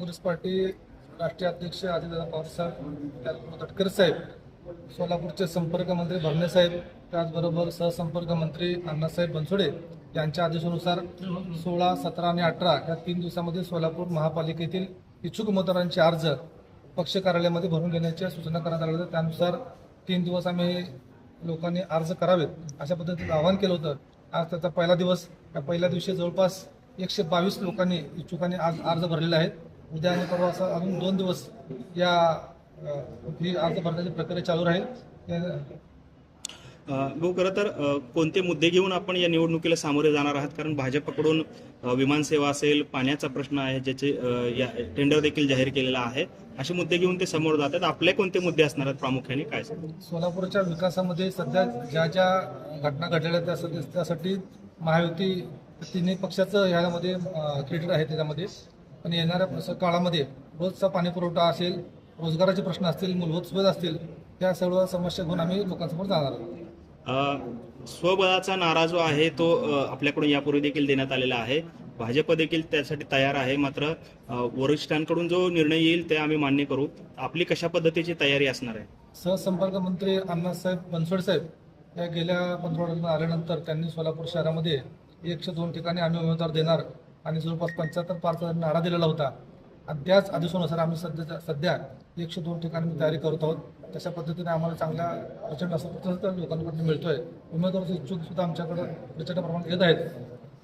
Congress party राष्ट्रीय अध्यक्ष अजितदादा पवार साहेब, त्याचबरोबर तटकरे साहेब, सोलापूरचे संपर्क मंत्री भरणे साहेब, त्याचबरोबर सहसंपर्क मंत्री अण्णासाहेब बनसोडे यांच्या आदेशानुसार 16, 17 आणि 18 या 3 दिवसामध्ये सोलापूर महापालिकेतील इच्छुक उमेदवारांचे अर्ज पक्ष कार्यालयामध्ये भरून घेण्याच्या सूचना करण्यात आल्या होत्या। त्यानुसार 3 दिवस आम्ही लोकांनी अर्ज करावेत अशा पद्धतीचं आवाहन केलं होतं। आज त्याचा पहिला दिवस, या पहिल्या दिवशी जवळपास 122 लोकांनी इच्छुकांनी आज अर्ज भरलेले आहेत। उद्या आणि परवा असं अजून 2 दिवस या ही अर्ज भरण्याची प्रक्रिया चालू राहील। भाऊ, खरं तर कोणते मुद्दे घेऊन आपण या निवडणुकीला सामोरे जाणार आहात? कारण भाजपकडून विमानसेवा असेल, पाण्याचा प्रश्न आहे, ज्याचे टेंडर देखील जाहीर केलेला आहे, असे मुद्दे घेऊन ते समोर जातात। आपले कोणते मुद्दे असणार आहेत प्रामुख्याने, काय सांगू? सोलापूरच्या विकासामध्ये सध्या ज्या ज्या घटना घडलेल्या त्यासाठी महायुती तिन्ही पक्षाचं ह्यामध्ये क्रेडिट आहे त्याच्यामध्ये। पण येणाऱ्या काळामध्ये रोजचा पाणी पुरवठा असेल, रोजगाराचे प्रश्न असतील, मूलभूत सुविधा असतील, त्या सर्व समस्या घेऊन आम्ही लोकांसमोर जाणार आहोत। स्वबळाचा नारा जो आहे तो आपल्याकडून यापूर्वी देखील देण्यात आलेला आहे। भाजप देखील त्यासाठी तयार आहे, मात्र वरिष्ठांकडून जो निर्णय येईल ते आम्ही मान्य करू। आपली कशा पद्धतीची तयारी असणार आहे? सहसंपर्क मंत्री अण्णासाहेब बनसोडे साहेब या गेल्या 15 आठवड्यात आल्यानंतर त्यांनी सोलापूर शहरामध्ये 102 ठिकाणी आम्ही उमेदवार देणार आणि जवळपास 75 पार्चा नारा दिलेला होता। त्याच आदेशानुसार आम्ही सध्या 102 ठिकाणी तयारी करत आहोत। तशा पद्धतीने आम्हाला चांगल्या प्रचंड असं प्रतिसाद लोकांकडून मिळतोय। उमेदवाराचे इच्छुक सुद्धा आमच्याकडे प्रचंड प्रमाणात येत आहेत।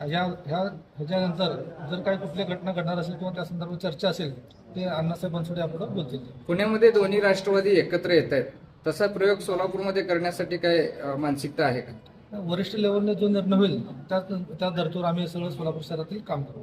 ह्याच्यानंतर जर काही कुठली घटना घडणार असेल किंवा त्या संदर्भात चर्चा असेल ते अण्णासाहेब बनसोडे आपल्याला बोलतील। पुण्यामध्ये दोन्ही राष्ट्रवादी एकत्र येत आहेत, तसा प्रयोग सोलापूरमध्ये करण्यासाठी काय मानसिकता आहे का? वरिष्ठ लेवलने जो निर्णय होईल त्या धर्तीवर आम्ही सगळं सोलापूर शहरातील काम करू।